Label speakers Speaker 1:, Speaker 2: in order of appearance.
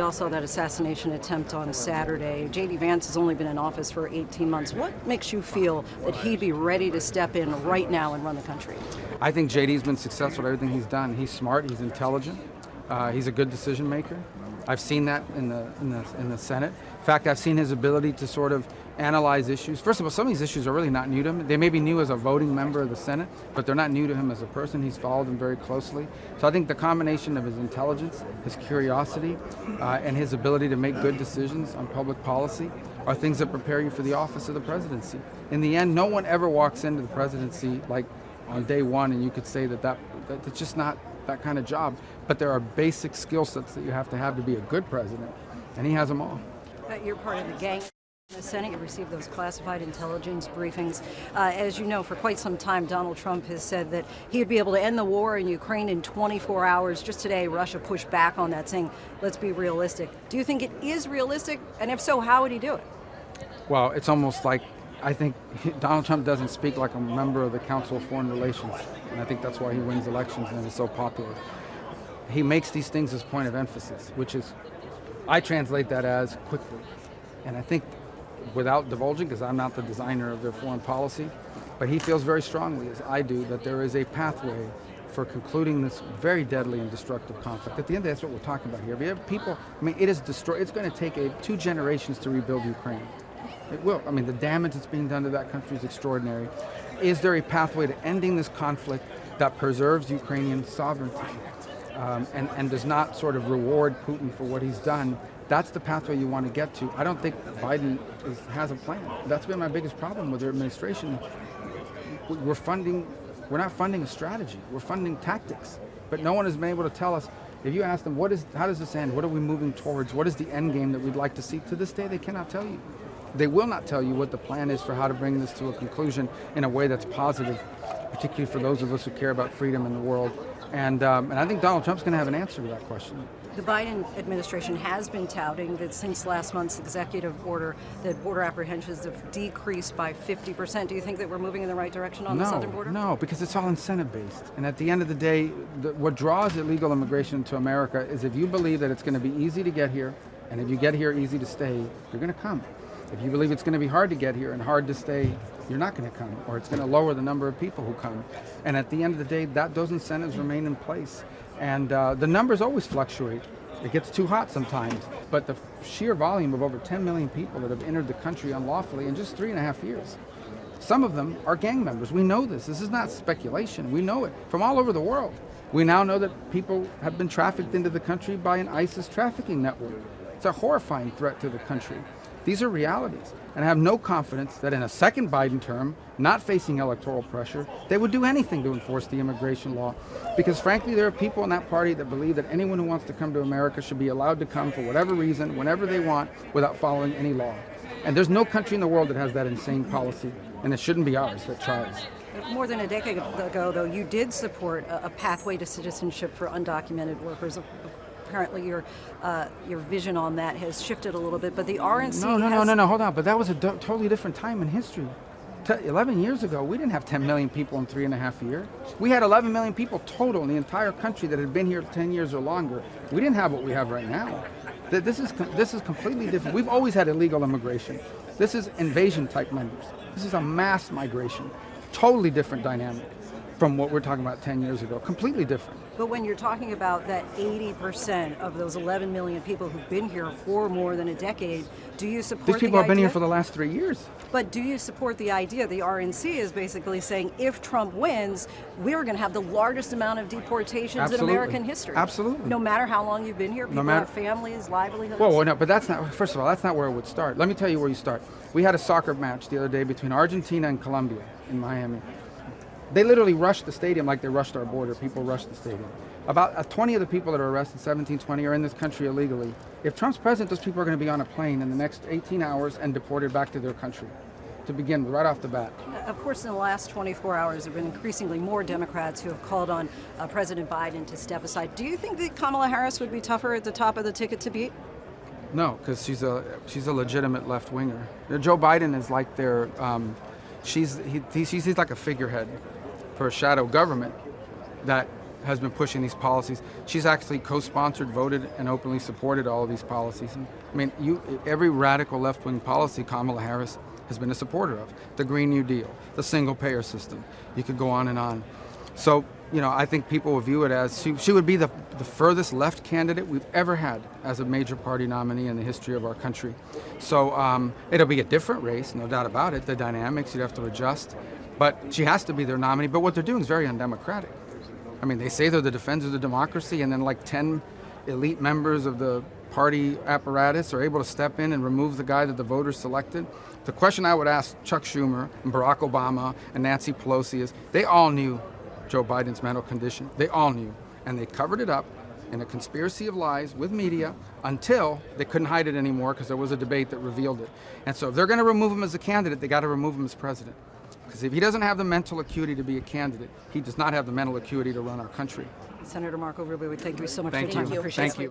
Speaker 1: We all saw that assassination attempt on Saturday. J.D. Vance has only been in office for 18 months. What makes you feel that he'd be ready to step in right now and run the country?
Speaker 2: I think J.D.'s been successful at everything he's done. He's smart, he's intelligent, he's a good decision maker. I've seen that in the Senate. In fact, I've seen his ability to sort of analyze issues. First of all, some of these issues are really not new to him. They may be new as a voting member of the Senate, but they're not new to him as a person. He's followed them very closely. So I think the combination of his intelligence, his curiosity, and his ability to make good decisions on public policy are things that prepare you for the office of the presidency. In the end, no one ever walks into the presidency like on day one and you could say that's just not that kind of job. But there are basic skill sets that you have to be a good president, and he has them all.
Speaker 1: You're part of the gang in the Senate. You received those classified intelligence briefings. As you know, for quite some time, Donald Trump has said that he would be able to end the war in Ukraine in 24 hours. Just today, Russia pushed back on that, saying, let's be realistic. Do you think it is realistic? And if so, how would he do it?
Speaker 2: Well, it's almost like, I think Donald Trump doesn't speak like a member of the Council of Foreign Relations. And I think that's why he wins elections and is so popular. He makes these things his point of emphasis, which is, I translate that as quickly. And I think, without divulging, because I'm not the designer of their foreign policy, but he feels very strongly, as I do, that there is a pathway for concluding this very deadly and destructive conflict. At the end of the day, that's what we're talking about here. If you have people, it is destroyed. It's going to take 2 generations to rebuild Ukraine. It will. The damage that's being done to that country is extraordinary. Is there a pathway to ending this conflict that preserves Ukrainian sovereignty and does not sort of reward Putin for what he's done? That's the pathway you want to get to. I don't think Biden has a plan. That's been my biggest problem with their administration. We're not funding a strategy. We're funding tactics. But no one has been able to tell us, if you ask them, how does this end? What are we moving towards? What is the end game that we'd like to see? To this day, they cannot tell you. They will not tell you what the plan is for how to bring this to a conclusion in a way that's positive, particularly for those of us who care about freedom in the world. And I think Donald Trump's going to have an answer to that question.
Speaker 1: The Biden administration has been touting that since last month's executive order, that border apprehensions have decreased by 50%. Do you think that we're moving in the right direction on the southern border?
Speaker 2: No, because it's all incentive-based. And at the end of the day, what draws illegal immigration to America is if you believe that it's going to be easy to get here, and if you get here easy to stay, you're going to come. If you believe it's going to be hard to get here and hard to stay, you're not going to come, or it's going to lower the number of people who come. And at the end of the day, those incentives remain in place. And the numbers always fluctuate. It gets too hot sometimes. But the sheer volume of over 10 million people that have entered the country unlawfully in just 3.5 years. Some of them are gang members. We know this. This is not speculation. We know it from all over the world. We now know that people have been trafficked into the country by an ISIS trafficking network. It's a horrifying threat to the country. These are realities, and I have no confidence that in a second Biden term, not facing electoral pressure, they would do anything to enforce the immigration law. Because frankly, there are people in that party that believe that anyone who wants to come to America should be allowed to come for whatever reason, whenever they want, without following any law. And there's no country in the world that has that insane policy, and it shouldn't be ours that tries.
Speaker 1: More than a decade ago, though, you did support a pathway to citizenship for undocumented workers. Apparently your vision on that has shifted a little bit, but the RNC
Speaker 2: No, hold on. But that was a totally different time in history. 11 years ago, we didn't have 10 million people in 3.5 years. We had 11 million people total in the entire country that had been here 10 years or longer. We didn't have what we have right now. This is completely different. We've always had illegal immigration. This is invasion type numbers. This is a mass migration. Totally different dynamic from what we're talking about 10 years ago. Completely different.
Speaker 1: But when you're talking about that 80% of those 11 million people who've been here for more than a decade, do you support the idea?
Speaker 2: These people have been here for the last 3 years.
Speaker 1: But do you support the idea? The RNC is basically saying if Trump wins, we're going to have the largest amount of deportations in American history.
Speaker 2: Absolutely.
Speaker 1: No matter how long you've been here, people have families, livelihoods.
Speaker 2: Well, no, but that's not, first of all, that's not where it would start. Let me tell you where you start. We had a soccer match the other day between Argentina and Colombia in Miami. They literally rushed the stadium like they rushed our border. People rushed the stadium. About 20 of the people that are arrested, 17, 20, are in this country illegally. If Trump's president, those people are going to be on a plane in the next 18 hours and deported back to their country to begin with, right off the bat.
Speaker 1: Of course, in the last 24 hours, there have been increasingly more Democrats who have called on President Biden to step aside. Do you think that Kamala Harris would be tougher at the top of the ticket to beat?
Speaker 2: No, because she's a legitimate left-winger. Joe Biden is like he's like a figurehead for a shadow government that has been pushing these policies. She's actually co-sponsored, voted, and openly supported all of these policies. And, I mean, every radical left-wing policy Kamala Harris has been a supporter of. The Green New Deal, the single-payer system. You could go on and on. So, you know, I think people will view it as she would be the furthest left candidate we've ever had as a major party nominee in the history of our country. So it'll be a different race, no doubt about it. The dynamics, you'd have to adjust. But she has to be their nominee. But what they're doing is very undemocratic. I mean, they say they're the defenders of democracy, and then like 10 elite members of the party apparatus are able to step in and remove the guy that the voters selected. The question I would ask Chuck Schumer and Barack Obama and Nancy Pelosi is, they all knew Joe Biden's mental condition. They all knew. And they covered it up in a conspiracy of lies with media until they couldn't hide it anymore because there was a debate that revealed it. And so if they're going to remove him as a candidate, they got to remove him as president. Because if he doesn't have the mental acuity to be a candidate, he does not have the mental acuity to run our country.
Speaker 1: Senator Marco Rubio, we thank you so much for your
Speaker 2: Thank
Speaker 1: time.
Speaker 2: you.
Speaker 1: Appreciate it.
Speaker 2: Thank you.